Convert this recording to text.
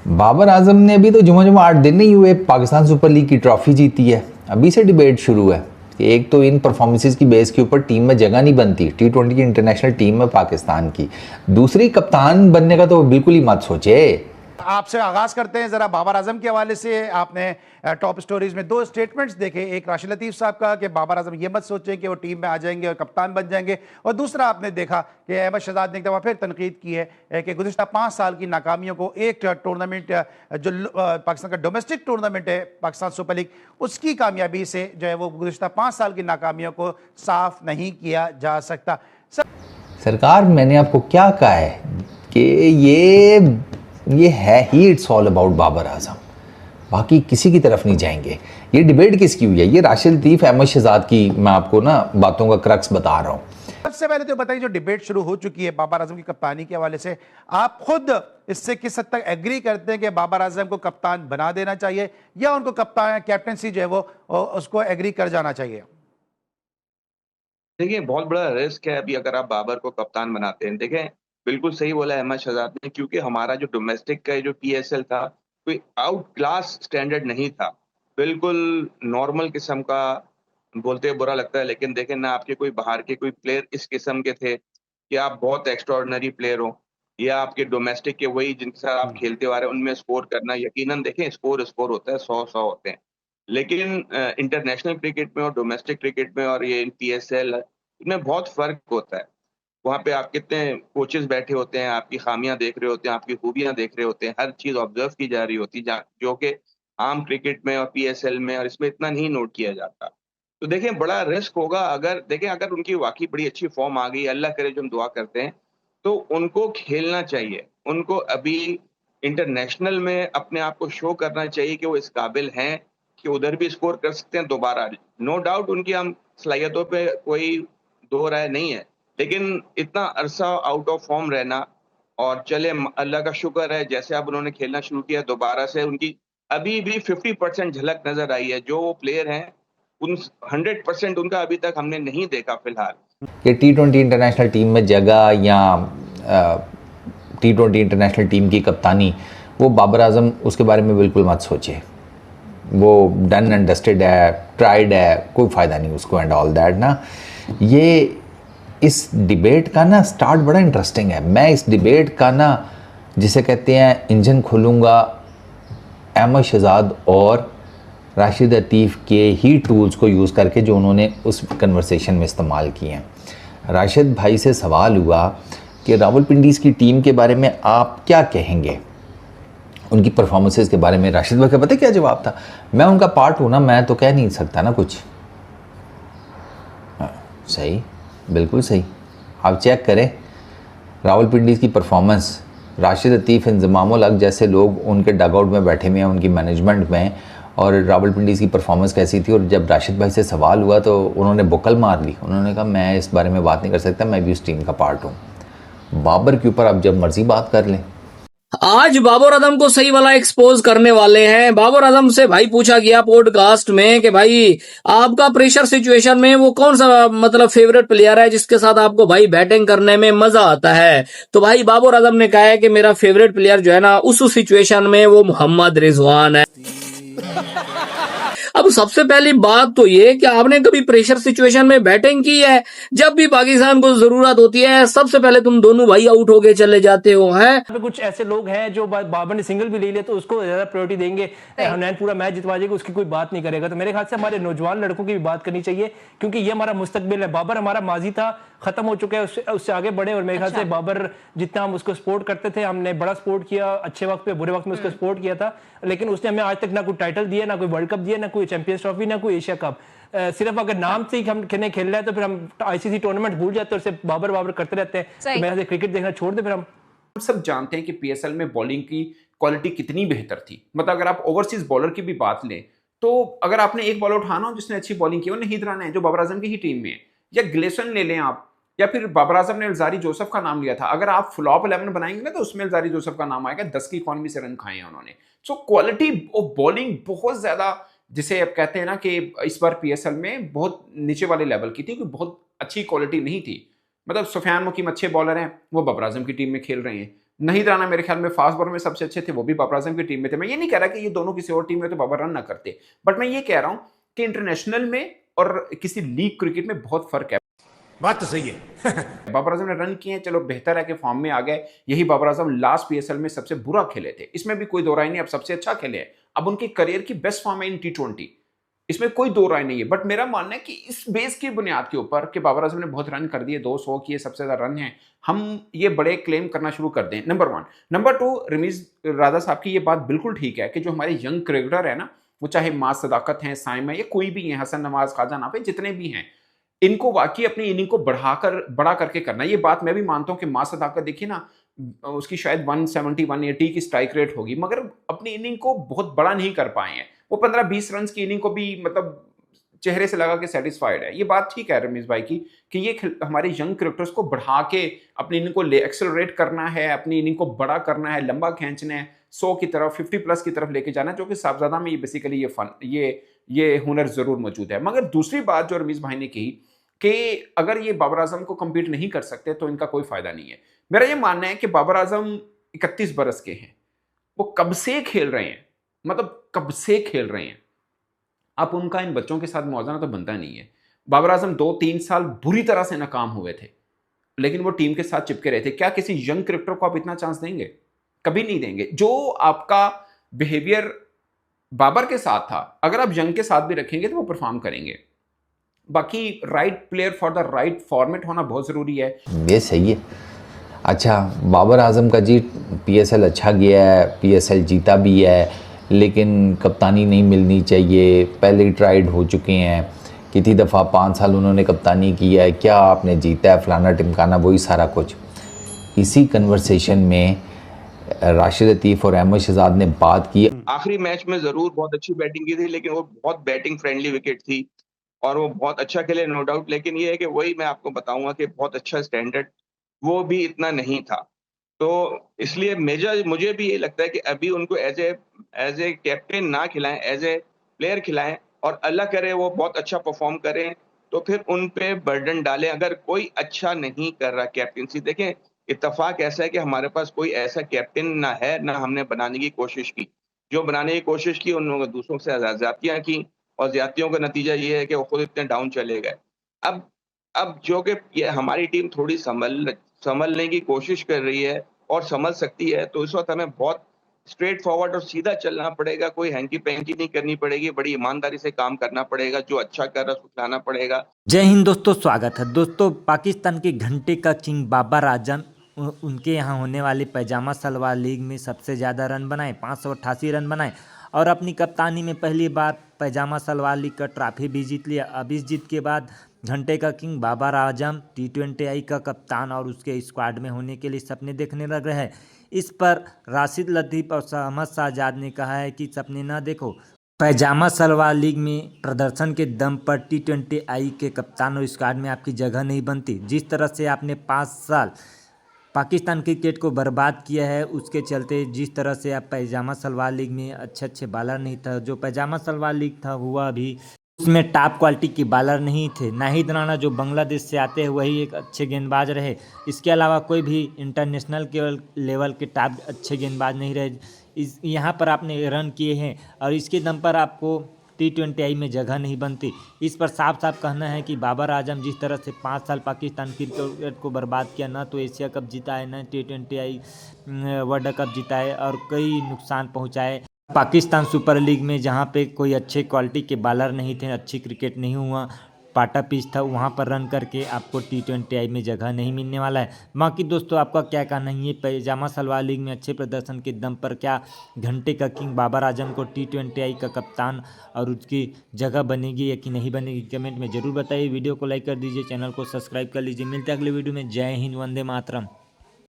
बाबर आजम ने अभी तो जुमा 8 दिन नहीं हुए पाकिस्तान सुपर लीग की ट्रॉफी जीती है। अभी से डिबेट शुरू है कि एक तो इन परफॉर्मेंसेस की बेस के ऊपर टीम में जगह नहीं बनती, T20 की इंटरनेशनल टीम में पाकिस्तान की। दूसरी, कप्तान बनने का तो बिल्कुल ही मत सोचे। आपसे आगाज करते हैं जरा बाबर आजम के हवाले से। आपने टॉप स्टोरीज में दो स्टेटमेंट्स देखे, एक राशिद लतीफ साहब का कि बाबर आजम ये मत सोचें कि वो टीम में आ जाएंगे और कप्तान बन जाएंगे, और दूसरा आपने देखा कि अहमद शहजाद ने एक दफा फिर तनकीद की है कि गुज़िश्ता 5 साल की नाकामियों को एक टूर्नामेंट जो पाकिस्तान का डोमेस्टिक टूर्नामेंट है पाकिस्तान सुपर लीग, उसकी कामयाबी से जो है वो गुज़िश्ता 5 साल की नाकामियों को साफ नहीं किया जा सकता। सरकार, मैंने आपको क्या कहा है कि ये है ही it's all about Babar Azam, बाकी किसी की तरफ नहीं जाएंगे। ये डिबेट किसकी हुई है? ये राशिद लतीफ़, अहमद शहजाद की मैं आपको ना बातों का क्रक्स बता रहा हूँ। सबसे पहले तो बताइए, जो डिबेट शुरू हो चुकी है बाबर आजम की कप्तानी के हवाले से, आप खुद इससे किस हद तक एग्री करते हैं कि बाबर आजम को कप्तान बना देना चाहिए या उनको कप्तान कैप्टनसी जो है वो उसको एग्री कर जाना चाहिए? देखिए, बहुत बड़ा रिस्क है अभी अगर आप बाबर को कप्तान बनाते हैं। देखें, बिल्कुल सही बोला है अहमद शहजाद ने, क्योंकि हमारा जो डोमेस्टिक का जो पीएसएल था, कोई आउट क्लास स्टैंडर्ड नहीं था। बिल्कुल नॉर्मल किस्म का, बोलते हुए बुरा लगता है, लेकिन देखें ना, आपके कोई बाहर के कोई प्लेयर इस किस्म के थे कि आप बहुत एक्स्ट्राऑर्डिनरी प्लेयर हो, या आपके डोमेस्टिक के वही जिनके साथ आप खेलते आ रहे हैं, उनमें स्कोर करना, यकीनन देखें स्कोर होता है, 100 होते हैं। लेकिन इंटरनेशनल क्रिकेट में और डोमेस्टिक क्रिकेट में और ये पीएसएल, इनमें बहुत फ़र्क होता है। वहाँ पे आप कितने कोचेज़ बैठे होते हैं, आपकी ख़ामियाँ देख रहे होते हैं, आपकी खूबियाँ देख रहे होते हैं, हर चीज़ ऑब्ज़र्व की जा रही होती है, जा जो कि आम क्रिकेट में और पीएसएल में और इसमें इतना नहीं नोट किया जाता। तो देखें, बड़ा रिस्क होगा अगर देखें, अगर उनकी वाक़ई बड़ी अच्छी फ़ॉर्म आ गई, अल्लाह करे, जो हम दुआ करते हैं, तो उनको खेलना चाहिए। उनको अभी इंटरनेशनल में अपने आप को शो करना चाहिए कि वो इस काबिल हैं कि उधर भी स्कोर कर सकते हैं दोबारा। नो डाउट उनकी हम सलाहियतों पे कोई दो राय नहीं है, लेकिन इतना अरसा आउट ऑफ फॉर्म रहना, और चले अल्लाह का शुक्र है, जैसे अब उन्होंने खेलना शुरू किया दोबारा से, उनकी अभी भी 50% झलक नज़र आई है। जो वो प्लेयर हैं, उन 100% उनका अभी तक हमने नहीं देखा फिलहाल। कि T20 इंटरनेशनल टीम में जगह या T20 इंटरनेशनल टीम की कप्तानी, वो बाबर आजम उसके बारे में बिल्कुल मत सोचे। वो डन एंड डस्टेड है, ट्राइड है, कोई फ़ायदा नहीं उसको एंड ऑल दैट ना। ये इस डिबेट का ना स्टार्ट बड़ा इंटरेस्टिंग है। मैं इस डिबेट का ना, जिसे कहते हैं, इंजन खोलूँगा अहमद शहजाद और राशिद लतीफ़ के ही टूल्स को यूज़ करके जो उन्होंने उस कन्वर्सेशन में इस्तेमाल किए हैं। राशिद भाई से सवाल हुआ कि रावलपिंडीज़ की टीम के बारे में आप क्या कहेंगे, उनकी परफॉर्मेंसेस के बारे में। राशिद भाई का पता क्या जवाब था? मैं उनका पार्ट हूँ ना, मैं तो कह नहीं सकता ना कुछ। हाँ, सही, बिल्कुल सही। आप चेक करें रावलपिंडीज़ की परफॉर्मेंस, राशिद लतीफ़, इंज़मामुल हक जैसे लोग उनके डगआउट में बैठे हुए हैं, उनकी मैनेजमेंट में, और रावलपिंडीज़ की परफॉर्मेंस कैसी थी। और जब राशिद भाई से सवाल हुआ तो उन्होंने बुकल मार ली। उन्होंने कहा मैं इस बारे में बात नहीं कर सकता, मैं भी उस टीम का पार्ट हूँ। बाबर के ऊपर आप जब मर्जी बात कर लें। आज बाबर आजम को सही वाला एक्सपोज करने वाले हैं। बाबर आजम से भाई पूछा गया पॉडकास्ट में कि भाई आपका प्रेशर सिचुएशन में वो कौन सा मतलब फेवरेट प्लेयर है जिसके साथ आपको भाई बैटिंग करने में मजा आता है। तो भाई बाबर आजम ने कहा है कि मेरा फेवरेट प्लेयर जो है ना उस सिचुएशन में वो मोहम्मद रिजवान है। अब सबसे पहली बात तो ये कि आपने कभी प्रेशर सिचुएशन में बैटिंग की है? जब भी पाकिस्तान को जरूरत होती है सबसे पहले तुम दोनों भाई आउट होके चले जाते हो। हैं कुछ ऐसे लोग हैं जो बाबर ने सिंगल भी ले लिया तो उसको ज्यादा प्रायोरिटी देंगे, हनैन पूरा मैच जितवा जाएगा, उसकी कोई बात नहीं करेगा। तो मेरे ख्याल से हमारे नौजवान लड़कों की भी बात करनी चाहिए, क्योंकि ये हमारा मुस्तकबिल है। बाबर हमारा माजी था, खत्म हो चुका है, उससे आगे बढ़े। और मेरे ख्याल से बाबर जितना हम उसको सपोर्ट करते थे, हमने बड़ा सपोर्ट किया, अच्छे वक्त पे बुरे वक्त में उसको सपोर्ट किया था, लेकिन उसने हमें आज तक ना कोई टाइटल दिया, ना कोई वर्ल्ड कप दिया, ना कोई चैंपियंस ट्रॉफी, ना कोई एशिया कप। सिर्फ अगर नाम से ही हम खेल रहे हैं तो फिर हम आईसीसी टूर्नामेंट भूल जाते हैं और सिर्फ बाबर बाबर करते रहते हैं। तो मेरे क्रिकेट देखना छोड़ दे फिर हम सब जानते हैं कि पीएसएल में बॉलिंग की क्वालिटी कितनी बेहतर थी। मतलब अगर आप ओवरसीज बॉलर की भी बात लें तो अगर आपने एक बॉलर उठाना हो जिसने अच्छी बॉलिंग की, वो नाहिद राना है जो बाबर आजम की ही टीम में है, या ग्लेसन ले लें आप, या फिर बाबर आजम ने अल्जारी जोसेफ का नाम लिया था। अगर आप फ्लॉप 11 बनाएंगे ना तो उसमें अल्जारी जोसेफ का नाम आएगा। 10 की इकॉनमी से रन खाए हैं उन्होंने। सो क्वालिटी ऑफ बॉलिंग बहुत ज्यादा, जिसे आप कहते हैं ना कि इस बार पीएसएल में बहुत नीचे वाले लेवल की थी, कोई बहुत अच्छी क्वालिटी नहीं थी। मतलब सुफियान मुकीम अच्छे बॉलर हैं, वो बाबर आजम की टीम में खेल रहे हैं। नहीं राना मेरे ख्याल में फास्ट बॉलर में सबसे अच्छे थे, वो भी बाबर आजम की टीम में थे। मैं ये नहीं कह रहा कि ये दोनों किसी और टीम में तो बाबर रन ना करते, बट मैं ये कह रहा हूं कि इंटरनेशनल में और किसी लीग क्रिकेट में बहुत फर्क है। बात तो सही है। बाबर आजम ने रन किए, चलो बेहतर है कि फॉर्म में आ गए। यही बाबर आजम लास्ट पीएसएल में सबसे बुरा खेले थे, इसमें भी कोई दो राय नहीं। अब सबसे अच्छा खेले हैं, अब उनके करियर की बेस्ट फॉर्म है इन T20, इसमें कोई दो राय नहीं है। बट मेरा मानना है कि इस बेस की बुनियाद के ऊपर कि बाबर आजम ने बहुत रन कर दिए, 200 किए, सबसे ज्यादा रन है, हम ये बड़े क्लेम करना शुरू कर दें, नंबर 1। नंबर 2, रमीज राजा साहब की ये बात बिल्कुल ठीक है कि जो हमारे यंग क्रिकेटर है ना, वो चाहे मास सदाकत हैं, साइम है, या कोई भी है, हसन नवाज, ख्वाजा नाफे, जितने भी हैं, इनको वाकई अपनी इनिंग को बड़ा करके करना। ये बात मैं भी मानता हूं कि मास सदाकत देखिए ना, उसकी शायद 170 180 की स्ट्राइक रेट होगी, मगर अपनी इनिंग को बहुत बड़ा नहीं कर पाए हैं। वो 15-20 रन की इनिंग को भी मतलब चेहरे से लगा के सेटिस्फाइड है। ये बात ठीक है रमीज भाई की कि ये हमारे यंग क्रिकेटर्स को बढ़ा के अपनी इनिंग को एक्सेलरेट करना है, अपनी इनिंग को बड़ा करना है, लंबा खींचना है, 100 की तरफ, 50+ की तरफ लेके जाना है, जो कि साहबजादा में ये बेसिकली ये हुनर जरूर मौजूद है। मगर दूसरी बात जो रमीज भाई ने कही कि अगर ये बाबर आजम को compete नहीं कर सकते तो इनका कोई फायदा नहीं है। मेरा ये मानना है कि बाबर आजम 31 बरस के हैं, वो कब से खेल रहे हैं, मतलब कब से खेल रहे हैं। अब उनका इन बच्चों के साथ मौजना तो बनता नहीं है। बाबर आजम 2-3 साल बुरी तरह से नाकाम हुए थे, लेकिन वो टीम के साथ चिपके रहे थे। क्या किसी यंग क्रिकेटर को आप इतना चांस देंगे? कभी नहीं देंगे। जो आपका बिहेवियर बाबर के साथ था, अगर आप यंग के साथ भी रखेंगे तो वो परफॉर्म करेंगे। बाकी right player for the right format होना बहुत ज़रूरी है। ये सही है। अच्छा, बाबर आजम का जी PSL अच्छा गया है, PSL जीता भी है, लेकिन कप्तानी नहीं मिलनी चाहिए, पहले ट्राइड हो चुके हैं, कितनी दफ़ा 5 साल उन्होंने कप्तानी की है, क्या आपने जीता है, फलाना टिमकाना, वही सारा कुछ। इसी कन्वर्सेशन में राशिद लतीफ़ और अहमद शहजाद ने बात की। आखिरी मैच में जरूर बहुत अच्छी बैटिंग की थी, लेकिन वो बहुत बैटिंग फ्रेंडली विकेट थी और वो बहुत अच्छा खेले, नो डाउट। लेकिन ये है कि वही मैं आपको बताऊंगा कि बहुत अच्छा स्टैंडर्ड वो भी इतना नहीं था। तो इसलिए मुझे भी ये लगता है कि अभी उनको एज ए कैप्टन ना खिलाएं, एज ए प्लेयर खिलाएं, और अल्लाह करे वो बहुत अच्छा परफॉर्म करें तो फिर उन पे बर्डन डालें। अगर कोई अच्छा नहीं कर रहा कैप्टनसी, देखें इत्तेफाक ऐसा है कि हमारे पास कोई ऐसा कैप्टन ना है, ना हमने बनाने की कोशिश की। जो बनाने की कोशिश की उन लोगों ने दूसरों से ज्यादतियां की, और ज्यादतियों का नतीजा ये है कि वो खुद इतने डाउन चले गए। अब जो कि ये हमारी टीम थोड़ी संभलने की कोशिश कर रही है और संभल सकती है, तो इस वक्त हमें बहुत स्ट्रेट फॉरवर्ड और सीधा चलना पड़ेगा। कोई हैंकी पैंकी नहीं करनी पड़ेगी, बड़ी ईमानदारी से काम करना पड़ेगा। जो अच्छा कर रहा है उसको खिलाना पड़ेगा। जय हिंद दोस्तों, स्वागत है दोस्तों। पाकिस्तान के घंटे का किंग बाबर आजम उनके यहाँ होने वाली पैजामा सलवार लीग में सबसे ज़्यादा रन बनाए, 588 रन बनाए, और अपनी कप्तानी में पहली बार पैजामा सलवार लीग का ट्रॉफी भी जीत लिया। अब इस जीत के बाद घंटे का किंग बाबर आजम T20I का कप्तान और उसके स्क्वाड में होने के लिए सपने देखने लग रहे हैं। इस पर राशिद लतीफ़ और अहमद शहजाद ने कहा है कि सपने ना देखो, पैजामा सलवार लीग में प्रदर्शन के दम पर T20I के कप्तान और स्क्वाड में आपकी जगह नहीं बनती। जिस तरह से आपने 5 साल पाकिस्तान क्रिकेट को बर्बाद किया है, उसके चलते जिस तरह से आप पैजामा सलवार लीग में अच्छे बॉलर नहीं था, जो पैजामा सलवार लीग था हुआ भी उसमें टॉप क्वालिटी के बॉलर नहीं थे। नाहिद राणा जो बांग्लादेश से आते हैं वही एक अच्छे गेंदबाज रहे, इसके अलावा कोई भी इंटरनेशनल के लेवल के टॉप अच्छे गेंदबाज नहीं रहे। यहाँ पर आपने रन किए हैं और इसके दम पर आपको T20I में जगह नहीं बनती। इस पर साफ साफ कहना है कि बाबर आजम जिस तरह से 5 साल पाकिस्तान क्रिकेट को बर्बाद किया, ना तो एशिया कप जीता है, ना T20I वर्ल्ड कप जीता है, और कई नुकसान पहुंचाए पाकिस्तान सुपर लीग में, जहां पे कोई अच्छे क्वालिटी के बॉलर नहीं थे, अच्छी क्रिकेट नहीं हुआ, पाटा पिच था, वहां पर रन करके आपको T20I में जगह नहीं मिलने वाला है। बाकी दोस्तों आपका क्या कहना है, ये पैजामा सलवार लीग में अच्छे प्रदर्शन के दम पर क्या घंटे का किंग बाबर आजम को T20I का कप्तान और उसकी जगह बनेगी या कि नहीं बनेगी? कमेंट में ज़रूर बताइए। वीडियो को लाइक कर दीजिए, चैनल को सब्सक्राइब कर लीजिए। मिलते हैं अगले वीडियो में। जय हिंद, वंदे मातरम।